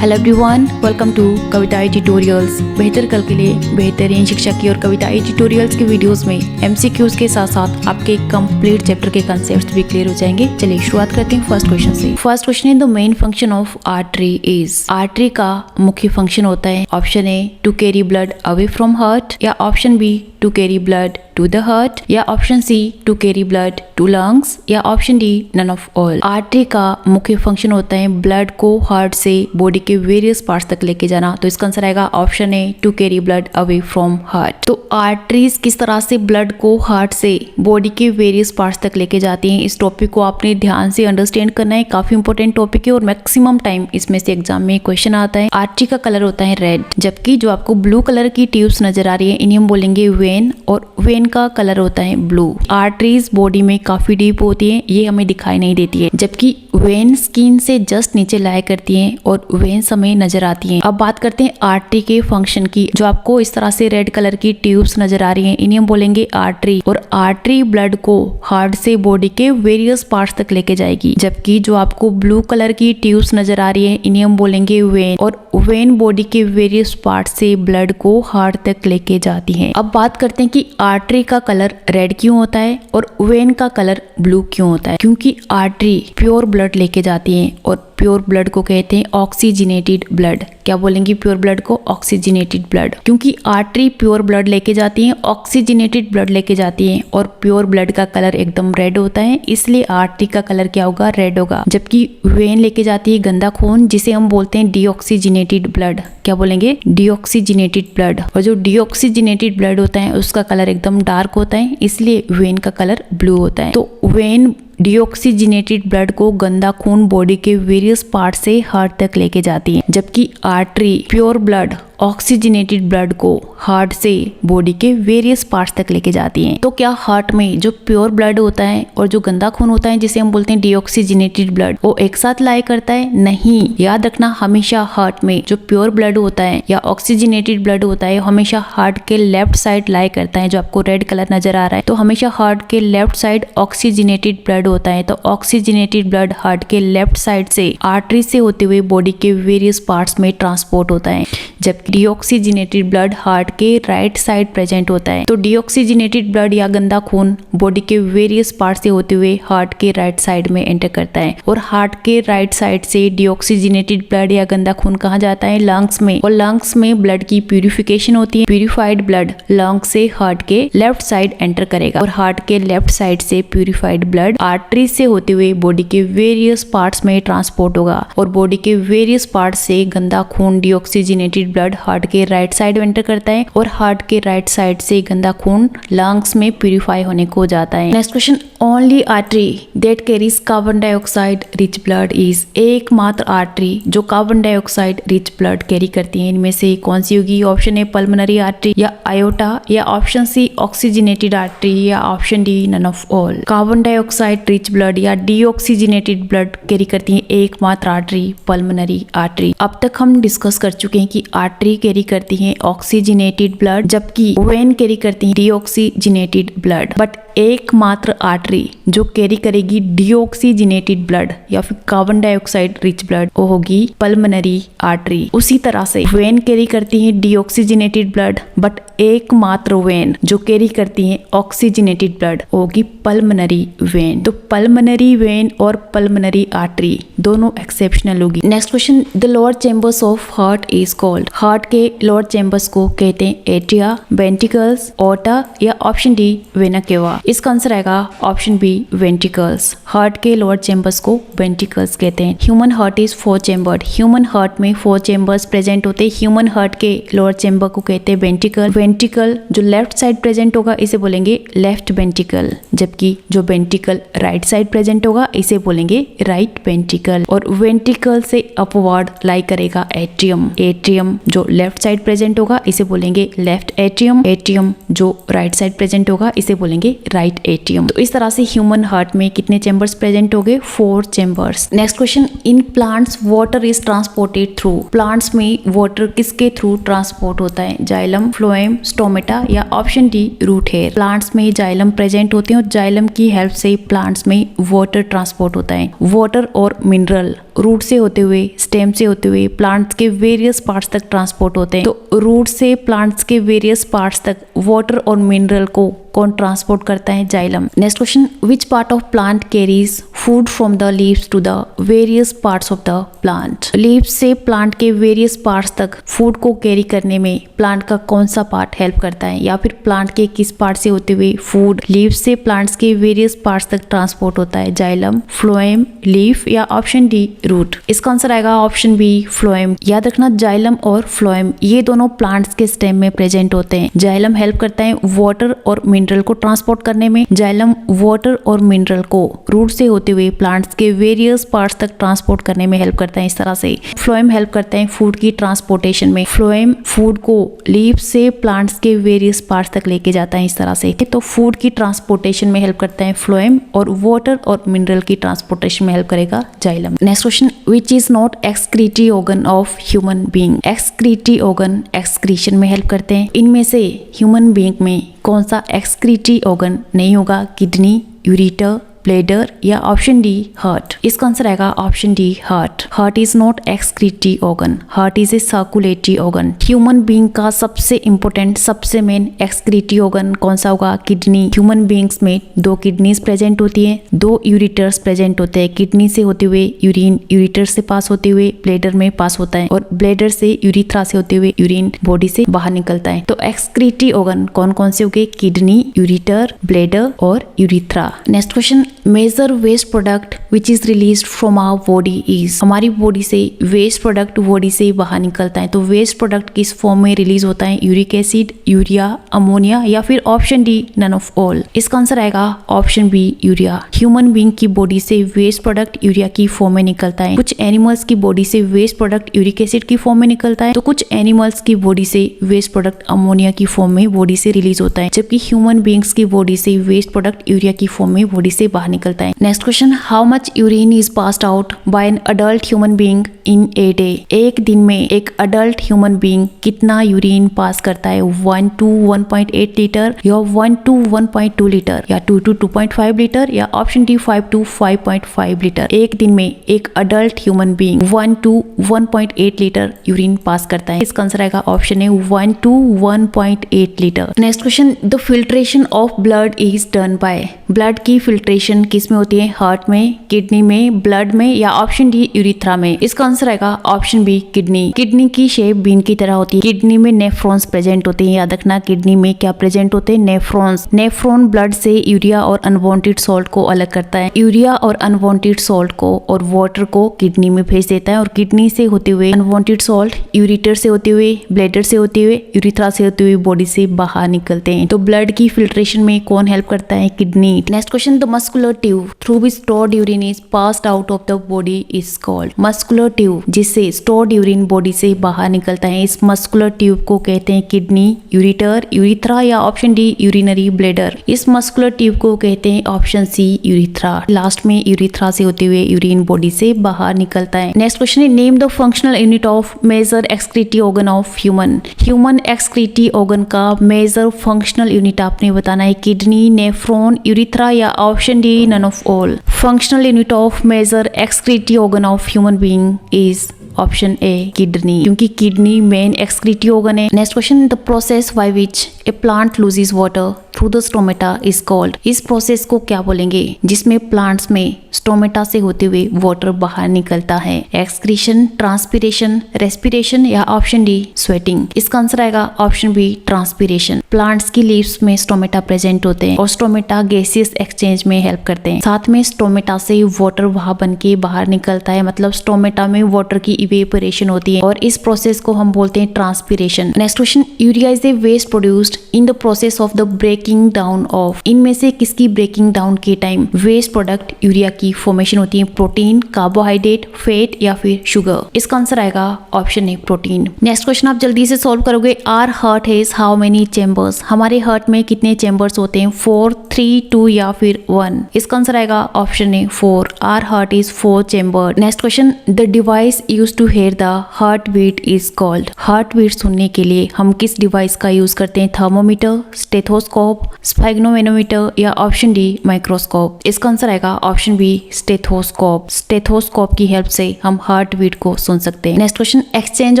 Hello everyone, welcome to Kavitai tutorials. बेहतर कल के लिए बेहतरीन शिक्षा की और कविताई ट्यूटोरियल्स की वीडियोस में एमसीक्यूज के साथ साथ आपके कंप्लीट चैप्टर के कंसेप्ट भी क्लियर हो जाएंगे। चलिए शुरुआत करते हैं फर्स्ट क्वेश्चन से। फर्स्ट क्वेश्चन है, the main function of artery is. Artery का मुख्य फंक्शन होता है option A to carry blood away from heart, या option B to carry blood to the heart, या option C to carry blood to lungs, या option D none of all. Artery का मुख्य function होता है blood को heart से body के वेरियस पार्ट्स तक लेके जाना। तो इसका आंसर आएगा option A to carry blood away from heart. तो आर्टरीज किस तरह से ब्लड को हार्ट से बॉडी के वेरियस पार्ट्स तक लेके जाती हैं, इस टॉपिक को आपने ध्यान से अंडरस्टैंड करना है। काफी इंपॉर्टेंट टॉपिक है और मैक्सिमम टाइम इसमें से एग्जाम में क्वेश्चन आता है। आर्टरी का कलर होता है रेड, जबकि जो आपको ब्लू कलर की ट्यूब्स नजर आ रही है इन्हें हम बोलेंगे वेन, और वेन का कलर होता है ब्लू। आर्टरीज बॉडी में काफी डीप होती है, ये हमें दिखाई नहीं देती है, जबकि वेन स्किन से जस्ट नीचे लाया करती हैं और वेन्स हमें नजर आती हैं। अब बात करते हैं आर्टरी के फंक्शन की। जो आपको इस तरह से रेड कलर की ट्यूब्स नजर आ रही हैं इन्हें हम बोलेंगे आर्टरी, और आर्टरी ब्लड को हार्ट से बॉडी के वेरियस पार्ट्स तक लेके जाएगी। जबकि जो आपको ब्लू कलर की ट्यूब्स नजर आ रही है इन्हें हम बोलेंगे वेन, और वेन बॉडी के वेरियस पार्ट्स से ब्लड को हार्ट तक लेके जाती है। अब बात करते हैं कि आर्टरी का कलर रेड क्यों होता है और वेन का कलर ब्लू क्यों होता है। क्योंकि आर्टरी प्योर ब्लड लेके जाती है, और प्योर ब्लड को कहते हैं ऑक्सीजनेटेड ब्लड। क्या बोलेंगे प्योर ब्लड को? Oxygenated blood. क्योंकि आर्टरी प्योर ब्लड लेके जाती है, ऑक्सीजनेटेड ब्लड लेके जाती है, और प्योर ब्लड का कलर एकदम रेड होता है, इसलिए आर्टरी का कलर क्या होगा? रेड होगा। जबकि वेन लेके जाती है गंदा खून, जिसे हम बोलते हैं डीऑक्सीजनेटेड ब्लड। क्या बोलेंगे? Deoxygenated blood. और जो डीऑक्सीजनेटेड ब्लड होता है उसका कलर एकदम डार्क होता है, इसलिए वेन का कलर ब्लू होता है। तो वेन डीऑक्सीजनेटेड ब्लड को गंदा खून बॉडी के वेरियस पार्ट से हार्ट तक लेके जाती है, जबकि artery pure blood oxygenated blood को हार्ट से बॉडी के वेरियस पार्ट्स तक लेके जाती हैं। तो क्या हार्ट में जो प्योर ब्लड होता है और जो गंदा खून होता है जिसे हम बोलते हैं डीऑक्सीजनेटेड ब्लड, वो एक साथ लाया करता है? नहीं। याद रखना, हमेशा हार्ट में जो प्योर ब्लड होता है या ऑक्सीजनेटेड ब्लड होता है हमेशा हार्ट के लेफ्ट साइड लाया करता है। जो आपको रेड कलर नजर आ रहा है, तो हमेशा हार्ट के लेफ्ट साइड ऑक्सीजनेटेड ब्लड होता है। तो ऑक्सीजनेटेड ब्लड हार्ट के लेफ्ट साइड से आर्टरी से होते हुए बॉडी के वेरियस पार्ट्स में ट्रांसपोर्ट होता है, जबकि डीऑक्सीजनेटेड ब्लड हार्ट के राइट साइड प्रेजेंट होता है। तो डीऑक्सीजनेटेड ब्लड या गंदा खून बॉडी के वेरियस पार्ट से होते हुए हार्ट के राइट साइड में एंटर करता है, और हार्ट के राइट साइड से डीऑक्सीजनेटेड ब्लड या गंदा खून कहाँ जाता है? लंग्स में, और लंग्स में ब्लड की प्यूरिफिकेशन होती है। प्यूरिफाइड ब्लड लंग्स से हार्ट के लेफ्ट साइड एंटर करेगा, और हार्ट के लेफ्ट साइड से प्यूरिफाइड ब्लड आर्टरी से होते हुए बॉडी के वेरियस पार्ट्स में ट्रांसपोर्ट होगा, और बॉडी के वेरियस पार्ट से गंदा खून डीऑक्सीजनेटेड ब्लड हार्ट के राइट साइड एंटर करता है, और हार्ट के राइट साइड से गंदा खून लंग्स में प्यूरिफाई होने को जाता है। Next question, only artery that carries carbon dioxide rich blood is. एकमात्र आर्टरी जो carbon dioxide rich blood carry करती है इनमें से कौन सी होगी? ऑप्शन ए पल्मोनरी आर्टरी, या आयोटा, या ऑप्शन सी ऑक्सीजनेटेड आर्टरी, या option D none of all. Carbon dioxide rich blood या डीऑक्सीजनेटेड ब्लड कैरी करती है एकमात्र आर्टरी पल्मोनरी आर्टरी। अब तक हम डिस्कस कर चुके हैं कि आर्टरी कैरी करती है ऑक्सीजनेटेड ब्लड, जबकि वेन कैरी करती है डीऑक्सीजनेटेड ब्लड। बट एकमात्र आर्टरी जो कैरी करेगी डीऑक्सीजनेटेड ब्लड या फिर कार्बन डाइऑक्साइड रिच ब्लड वो होगी पल्मोनरी आर्टरी। उसी तरह से वेन कैरी करती है डीऑक्सीजनेटेड ब्लड, बट एकमात्र वेन जो कैरी करती है ऑक्सीजनेटेड ब्लड होगी पल्मोनरी वेन। तो पल्मोनरी वेन और पल्मोनरी आर्टरी दोनों एक्सेप्शनल होगी। Next question, the lower chambers of heart is called. Heart के लोअर चेंबर्स को कहते हैं एट्रिया, वेंट्रिकल्स, ओर्टा, या ऑप्शन डी वेना केवा। इसका आंसर आएगा ऑप्शन बी वेंट्रिकल्स। हार्ट के लोअर चेंबर्स को वेंट्रिकल्स कहते हैं। Human heart is 4 chambered. Human heart में 4 चेंबर्स प्रेजेंट होते हैं। ह्यूमन हार्ट के लोअर चेंबर को कहते हैं वेंट्रिकल। वेंट्रिकल जो लेफ्ट साइड प्रेजेंट होगा इसे बोलेंगे लेफ्ट वेंट्रिकल, जबकि जो वेंट्रिकल राइट साइड प्रेजेंट होगा इसे बोलेंगे राइट वेंट्रिकल। और वेंट्रिकल से अपवर्ड लाई करेगा एट्रियम। एट्रियम जो लेफ्ट साइड प्रेजेंट होगा इसे बोलेंगे लेफ्ट एट्रियम। एट्रियम जो राइट साइड प्रेजेंट होगा इसे बोलेंगे राइट एट्रियम। तो इस तरह से ह्यूमन हार्ट में कितने चेंबर्स प्रेजेंट हो गए? 4 chambers. Next question, in plants water is transported through. Plants में वाटर किसके थ्रू ट्रांसपोर्ट होता है? जाइलम, फ्लोएम, स्टोमेटा, या option D root hair. Plants में जाइलम प्रेजेंट होते हैं और जाइलम की हेल्प से प्लांट्स में वाटर ट्रांसपोर्ट होता है। वाटर और मिनरल रूट से होते हुए, स्टेम से होते हुए प्लांट्स के वेरियस पार्ट्स तक ट्रांसपोर्ट होते हैं। तो रूट से प्लांट्स के वेरियस पार्ट्स तक वाटर और मिनरल को कौन ट्रांसपोर्ट करता है? Xylem. Next question, which part of plant carries food from the leaves to the various parts of the plant? Leaves से प्लांट के वेरियस पार्ट्स तक फूड को कैरी करने में प्लांट का कौन सा पार्ट हेल्प करता है, या फिर प्लांट के किस पार्ट से होते हुए फूड लीव्स से प्लांट्स के वेरियस पार्ट्स तक ट्रांसपोर्ट होता है? जाइलम, फ्लोएम, लीफ या ऑप्शन डी रूट। इसका आंसर आएगा ऑप्शन बी फ्लोएम। याद रखना, जाइलम और फ्लोएम ये दोनों प्लांट्स के स्टेम में प्रेजेंट होते हैं। जाइलम हेल्प करता है वाटर और मिनरल को ट्रांसपोर्ट करने में। जाइलम वाटर और मिनरल को रूट से होते हुए प्लांट्स के वेरियस पार्ट्स तक ट्रांसपोर्ट करने में हेल्प करता है। इस तरह से फ्लोएम हेल्प करता है फूड की ट्रांसपोर्टेशन में। फ्लोएम फूड को लीफ से प्लांट्स के वेरियस पार्ट्स तक लेके जाता है इस तरह से। तो फूड की ट्रांसपोर्टेशन में हेल्प करता है फ्लोएम, और वाटर और मिनरल की ट्रांसपोर्टेशन में हेल्प करेगा xylem. Next question, which is not excretory organ of human being? Excretory organ excretion में हेल्प करते हैं। इनमें से ह्यूमन बीइंग में कौन सा एक्सक्रीटरी ऑर्गन नहीं होगा? किडनी, यूरेटर, ब्लैडर या ऑप्शन डी हार्ट। इसका आंसर आएगा option D heart. Heart is not excretory organ, heart is a circulatory organ. Human being का सबसे इंपॉर्टेंट, सबसे मेन एक्सक्रीटरी ऑर्गन कौन सा होगा? किडनी। ह्यूमन बीइंग्स में 2 किडनीज प्रेजेंट होती है, 2 यूरेटर्स प्रेजेंट होते हैं। किडनी से होते हुए यूरिन यूरेटर से पास होते हुए ब्लैडर में पास होता है, और ब्लैडर से यूरिथ्रा से होते हुए यूरिन बॉडी से बाहर निकलता है। तो एक्सक्रीटरी ऑर्गन कौन कौन से होंगे? किडनी, यूरेटर, ब्लैडर और urethra. Next question, major waste product which is release from our body is? हमारी बॉडी से वेस्ट प्रोडक्ट बॉडी से बाहर निकलता है, तो वेस्ट प्रोडक्ट किस फॉर्म में रिलीज होता है? यूरिक एसिड, यूरिया, अमोनिया या फिर option D none of all. इसका आंसर आएगा option B urea. Human being की बॉडी से वेस्ट प्रोडक्ट यूरिया की फॉर्म में निकलता है। कुछ एनिमल्स की बॉडी से वेस्ट प्रोडक्ट यूरिक एसिड की फॉर्म में निकलता है, तो कुछ एनिमल्स की बॉडी से वेस्ट प्रोडक्ट अमोनिया की फॉर्म में बॉडी से रिलीज होता है, जबकि ह्यूमन बीइंग्स की बॉडी से वेस्ट प्रोडक्ट यूरिया की फॉर्म में बॉडी से बाहर निकलता है। Next question, how much urine is passed out by an adult human being in a day? एक दिन में एक अडल्ट ह्यूमन बीइंग कितना यूरिन पास करता है? 1 to 1.8 लीटर या 1 to 1.2 लीटर या 2 to 2.5 लीटर या ऑप्शन डी 5 to 5.5 लीटर। एक दिन में एक adult human being 1 to 1.8 litre urine pass करता है। इसका आंसर आएगा option A 1 to 1.8 litre. Next question, the filtration of blood is done by? Blood की फिल्ट्रेशन किस में होती है? हार्ट में, किडनी में, ब्लड में या ऑप्शन डी यूरिथ्रा में। इसका आंसर आएगा ऑप्शन बी किडनी। किडनी की शेप बीन की तरह होती है। किडनी में नेफ्रॉन्स प्रेजेंट होते हैं। याद रखना, किडनी में क्या प्रेजेंट होते हैं? नेफ्रॉन्स। नेफ्रॉन ब्लड से यूरिया और अनवांटेड सॉल्ट को अलग करता है। यूरिया और अनवांटेड सॉल्ट को और वाटर को किडनी में भेज देता है, और किडनी से होते हुए अनवांटेड सॉल्ट यूरेटर से होते हुए, ब्लैडर से होते हुए, यूरिथ्रा से होते हुए बॉडी से बाहर निकलते हैं। तो ब्लड की फिल्ट्रेशन में कौन हेल्प करता है? Kidney. Next question, the muscular tube through which stored urine is passed out of the body is called? Muscular tube जिससे स्टोर्ड यूरिन बॉडी से बाहर निकलता है, इस मस्कुलर ट्यूब को कहते हैं किडनी, यूरेटर, यूरिथ्रा या ऑप्शन डी यूरिनरी ब्लैडर। इस मस्कुलर ट्यूब को कहते हैं ऑप्शन सी यूरिथ्रा। लास्ट में यूरिथ्रा से होते हुए यूरिन बॉडी से बाहर निकलता है। नेक्स्ट क्वेश्चन है, name the functional unit of major excretory organ of human? Human excretory organ का मेजर फंक्शनल यूनिट आपने बताना है। किडनी, नेफ्रॉन, यूरिथ्रा या option D none of all. Functional unit of major excretory organ of human being is option A kidney, क्योंकि kidney main excretory organ है। Next question, the process by which A plant loses water through the stomata is called? इस process को क्या बोलेंगे जिसमें plants में stomata से होते हुए वाटर बाहर निकलता है? एक्सक्रीशन, ट्रांसपिरेशन, रेस्पिरेशन या ऑप्शन डी स्वेटिंग। इसका आंसर आएगा ऑप्शन बी ट्रांसपिरेशन। प्लांट्स की लीव्स में स्टोमेटा प्रेजेंट होते हैं, और स्टोमेटा गैसियस एक्सचेंज में हेल्प करते हैं। साथ में स्टोमेटा से वाटर वहां बन के बाहर निकलता है, मतलब स्टोमेटा में वाटर की इवेपोरेशन होती है, और इस प्रोसेस को हम बोलते हैं transpiration. Next question, urea is a waste produced in the process of the breaking down of? इनमें से किसकी ब्रेकिंग डाउन के टाइम वेस्ट प्रोडक्ट यूरिया की फॉर्मेशन होती है? प्रोटीन, कार्बोहाइड्रेट, फैट या फिर शुगर। इसका आंसर आएगा option A protein. Next question आप जल्दी से सॉल्व करोगे। Our heart has how many chambers? हमारे हार्ट में कितने चेंबर्स होते हैं? 4, 3, 2 या फिर 1। इसका आंसर आएगा option A 4। Our heart is 4 chamber. Next question, the device use to hear the heart beat is called? Heart beat सुनने के लिए हम किस डिवाइस का यूज करते हैं? थर्मोमीटर, स्टेथोस्कोप, स्टेथोस्कोप, स्फैग्नोमेनोमीटर या ऑप्शन डी माइक्रोस्कोप। इसका आंसर आएगा ऑप्शन बी स्टेथोस्कोप। स्टेथोस्कोप की हेल्प से हम हार्ट बीट को सुन सकते हैं। Next question, exchange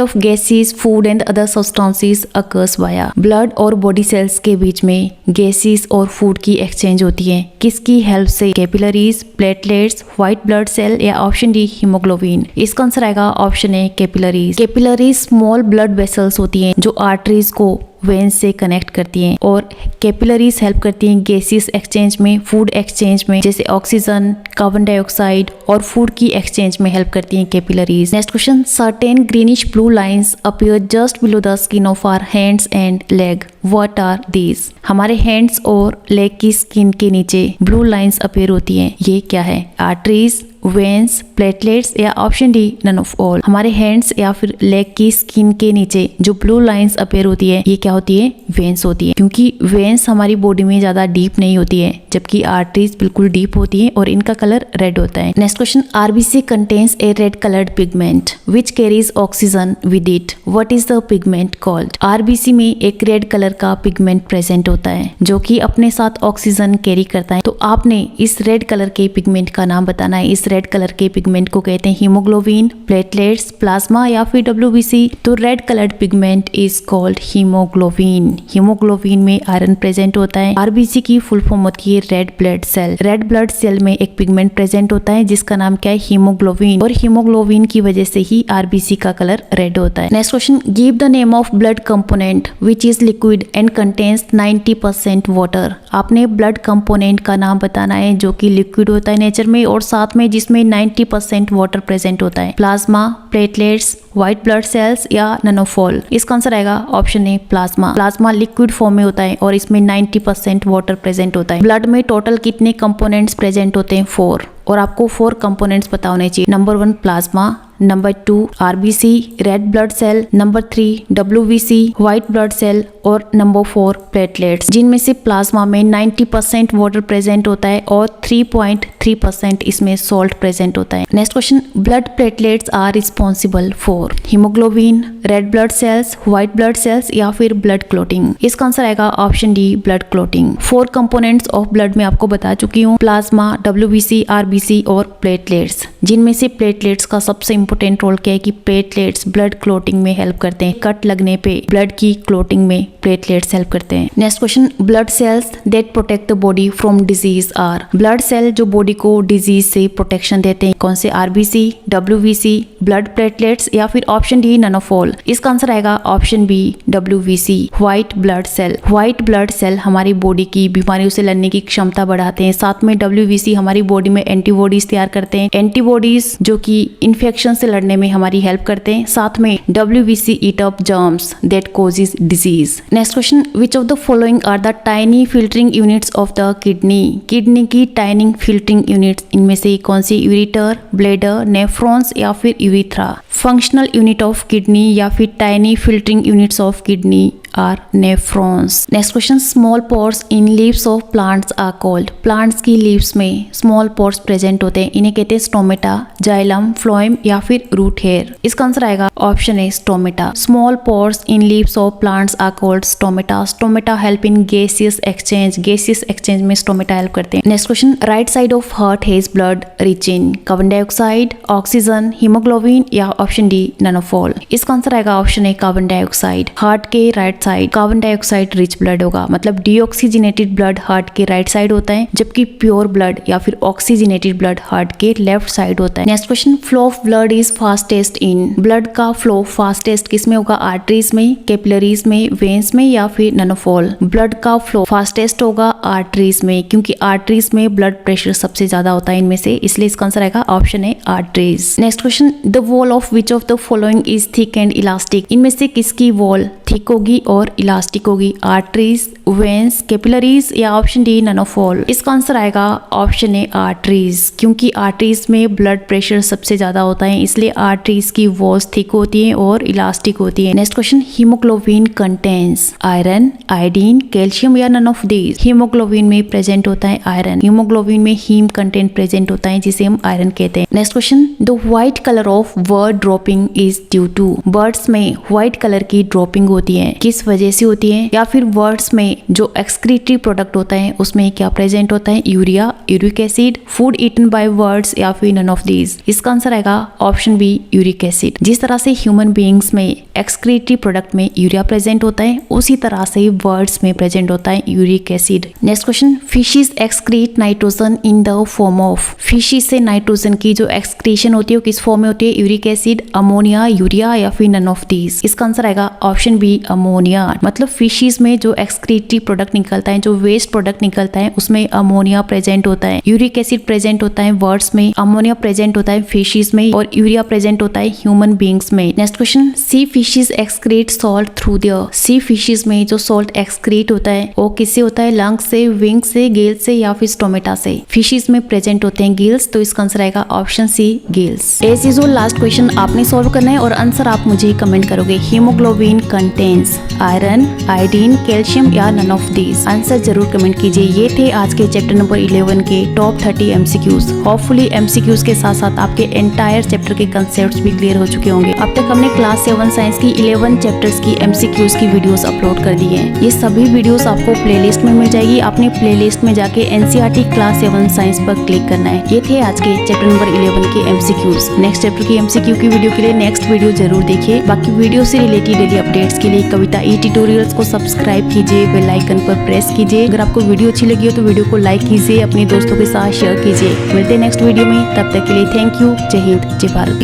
of gases, food and other substances occurs via. Blood और बॉडी सेल्स के बीच में गैसेस और फूड की एक्सचेंज होती है, किसकी हेल्प से? Capillaries, platelets, white blood cell या ऑप्शन डी हीमोग्लोबिन। इसका आंसर आएगा option A capillaries. Capillaries small blood vessels होती हैं जो आर्टरीज को वेन्स से कनेक्ट करती हैं, और कैपिलरीज हेल्प करती हैं गैसेस एक्सचेंज में, फूड एक्सचेंज में, जैसे ऑक्सीजन, कार्बन डाइऑक्साइड और फूड की एक्सचेंज में हेल्प करती हैं capillaries. Next question, certain greenish blue lines appear just below the skin of our hands and leg, what are these? हमारे हैंड्स और लेग की स्किन के नीचे ब्लू लाइंस अपीयर होती हैं, ये क्या है? आर्टरीज, वेन्स, प्लेटलेट्स या option D none of all. हमारे हैंड्स या फिर लेग की स्किन के नीचे जो ब्लू लाइंस अपीयर होती है, ये क्या होती है? वेन्स होती है, क्योंकि वेन्स हमारी बॉडी में ज्यादा डीप नहीं होती है, जबकि आर्टरीज बिल्कुल डीप होती है और इनका कलर रेड होता है। Next question, RBC contains A red coloured pigment which carries oxygen with it, what is the pigment called? RBC में एक रेड कलर का पिगमेंट प्रेजेंट होता है जो कि अपने साथ ऑक्सीजन कैरी करता है। तो आपने इस रेड कलर के पिगमेंट का नाम बताना है। इस रेड कलर के पिगमेंट को कहते हैं हीमोग्लोबिन, प्लेटलेट्स, प्लाज्मा या फिर डब्ल्यूबीसी। तो red coloured pigment is called haemoglobin. Haemoglobin में आयरन प्रेजेंट होता है। आरबीसी की फुल फॉर्म होती है red blood cell. Red blood cell में एक पिगमेंट प्रेजेंट होता है जिसका नाम क्या है? हीमोग्लोबिन, और हीमोग्लोबिन की वजह से ही आरबीसी का कलर रेड होता है। Next question, give the name of blood component which is liquid and contains 90% water. आपने ब्लड कंपोनेंट का नाम बताना है जो कि लिक्विड होता है नेचर में और साथ में जिसमें 90% वाटर प्रेजेंट होता है। Plasma, platelets, white blood cells या नन ऑफ ऑल। इसका आंसर आएगा ऑप्शन ए प्लाज्मा। प्लाज्मा लिक्विड फॉर्म में होता है और इसमें 90% वाटर प्रेजेंट होता है। ब्लड में टोटल कितने कंपोनेंट्स प्रेजेंट होते हैं? 4, और आपको 4 कंपोनेंट्स पता होने चाहिए। Number 1 plasma, number 2 RBC red blood cell, number 3 WBC white blood cell और नंबर 4 प्लेटलेट्स, जिनमें से प्लाज्मा में 90% वाटर प्रेजेंट होता है और 3.3% इसमें सॉल्ट प्रेजेंट होता है। Next question, blood platelets are responsible for haemoglobin, red blood cells, white blood cells या फिर ब्लड क्लोटिंग। इसका आंसर आएगा option D blood clotting. 4 components of blood में आपको बता चुकी हूँ, प्लाज्मा, डब्ल्यूबीसी, आरबीसी और प्लेटलेट्स, जिनमें से प्लेटलेट्स का सबसे इंपॉर्टेंट रोल क्या है कि प्लेटलेट्स ब्लड क्लोटिंग में हेल्प करते हैं। कट लगने पे ब्लड की क्लोटिंग में प्लेटलेट्स हेल्प करते हैं। Next question, blood cells that protect the body from disease are. Blood cell जो बॉडी को डिजीज से प्रोटेक्शन देते हैं, कौन से? आरबीसी, डब्ल्यूबीसी, ब्लड प्लेटलेट्स या फिर option D none of all. इसका आंसर आएगा option B WBC white blood cell. White blood cell हमारी बॉडी की बीमारियों से लड़ने की क्षमता बढ़ाते हैं। साथ में डब्ल्यूबीसी हमारी बॉडी में एंटीबॉडीज तैयार करते हैं, एंटीबॉडीज जो कि इन्फेक्शन से लड़ने में हमारी हेल्प करते हैं। साथ में WBC eat up germs that causes disease. Next question, which of the following are the tiny filtering units of the kidney. Kidney की टाइनी फिल्टरिंग यूनिट्स इनमें से कौन सी? यूरेटर, ब्लैडर, नेफ्रॉन्स या फिर urethra. Functional unit of kidney या फिर tiny filtering units of kidney are nephrons. Next question, small pores in leaves of plants are called. Plants की लीव्स में स्मॉल पोर्स प्रेजेंट होते हैं, इन्हें कहते हैं स्टोमेटा, जाइलम, फ्लोएम या फिर रूट हेयर। इसका आंसर आएगा option A stomata. Small pores in leaves of plants are called stomata. Stomata help in gaseous exchange. Gaseous exchange में स्टोमेटा हेल्प करते हैं। Next question, right side of heart has blood rich in carbon dioxide, oxygen, haemoglobin या option D none of all. इसका answer आएगा option A carbon dioxide. Heart के right side carbon dioxide rich blood होगा, मतलब deoxygenated blood heart के right side होता है, जबकि प्योर ब्लड या फिर ऑक्सीजनेटेड ब्लड हार्ट के लेफ्ट साइड होता है। Next question, flow of blood is fastest in. Blood का फ्लो फास्टेस्ट किसमें होगा? आर्टरीज में, कैपिलरीज में, वेन्स में या फिर नन ऑफ ऑल। ब्लड का फ्लो फास्टेस्ट होगा आर्टरीज में, क्योंकि आर्टरीज में ब्लड प्रेशर सबसे ज्यादा होता है इनमें से, इसलिए इसका आंसर आएगा ऑप्शन है arteries. Next question, the wall of which of the following is thick and elastic. इनमें से किसकी वॉल थिक होगी और इलास्टिक होगी? आर्टरीज, वेन्स, कैपिलरीज या option D none of all. इसका आंसर आएगा ऑप्शन ए आर्टरीज, क्योंकि आर्टरीज में ब्लड प्रेशर सबसे ज्यादा होता है, हैं, इसलिए आर्टरीज की वॉल्स थिक होती हैं और इलास्टिक होती है। Next question, haemoglobin contains iron, iodine, calcium या नन ऑफ दीज। हीमोग्लोबिन में प्रेजेंट होता है आयरन। हीमोग्लोबिन में हीम कंटेंट प्रेजेंट होता है जिसे हम आयरन कहते हैं। Next question, the white colour of bird dropping is due to. Birds में व्हाइट कलर की ड्रॉपिंग होती है, किस वजह से होती है? या फिर बर्ड्स में जो एक्सक्रीटरी प्रोडक्ट होता है उसमें क्या प्रेजेंट होता है? Urea, uric acid, food eaten by birds या फिर नन ऑफ दीज। इसका आंसर आएगा ऑप्शन बी, यूरिक एसिड। जिस तरह से ह्यूमन बीइंग्स में एक्सक्रीटरी प्रोडक्ट में यूरिया प्रेजेंट होता है, उसी तरह से बर्ड्स में प्रेजेंट होता है uric acid. Next question, fishes excrete nitrogen in the form of. Fishes से नाइट्रोजन की जो एक्सक्रीशन होती है वो किस फॉर्म में होती है? यूरिक एसिड, अमोनिया, यूरिया या फिर नन ऑफ दीज। इसका आंसर आएगा ऑप्शन बी, अमोनिया। मतलब फिशेस में जो एक्सक्रीटरी प्रोडक्ट निकलता है, जो वेस्ट प्रोडक्ट निकलता है, उसमें अमोनिया प्रेजेंट होता है, यूरिक एसिड प्रेजेंट होता है बर्ड्स में, अमोनिया प्रेजेंट होता है फिशेस में और यूरिया प्रेजेंट होता है ह्यूमन बीइंग्स में। Next question, sea fishes excrete salt through their. Sea fishes में जो सॉल्ट एक्सक्रीट होता है वो किससे होता है? लंग्स से, विंग से, गिल से या फिर स्टोमेटा से। फिशेस में प्रेजेंट होते हैं गिल्स, तो इसका आंसर आएगा option C, gills. As usual last question आपने सॉल्व करना है और आंसर आप मुझे कमेंट करोगे। Haemoglobin contains iron, iodine, calcium या नन ऑफ दीज। आंसर जरूर कमेंट कीजिए। ये थे आज के चैप्टर नंबर 11 के टॉप 30 एमसीक्यूज। होपफुली एमसीक्यूज के साथ साथ आपके एंटायर चैप्टर के कंसेप्ट्स भी क्लियर हो चुके होंगे। अब तक हमने क्लास 7 साइंस की 11 चैप्टर्स की एमसीक्यूज की वीडियोस अपलोड कर दी हैं। ये सभी वीडियोस आपको प्लेलिस्ट में मिल जाएगी। आपने प्लेलिस्ट में जाके एनसीईआरटी क्लास 7 साइंस पर क्लिक करना है। ये थे आज के चैप्टर नंबर 11 के एमसीक्यूज। नेक्स्ट चैप्टर की एमसीक्यू की वीडियो के लिए नेक्स्ट वीडियो जरूर देखिए। बाकी वीडियो से रिलेटेड डेली अपडेट्स के लिए कविता ई ट्यूटोरियल्स को सब्सक्राइब कीजिए, बेल आइकन पर प्रेस कीजिए। अगर आपको वीडियो अच्छी लगी हो तो वीडियो को लाइक कीजिए, अपने दोस्तों के साथ शेयर कीजिए। मिलते हैं नेक्स्ट वीडियो में, तब तक के लिए थैंक यू। जय हिंद, जय भारत।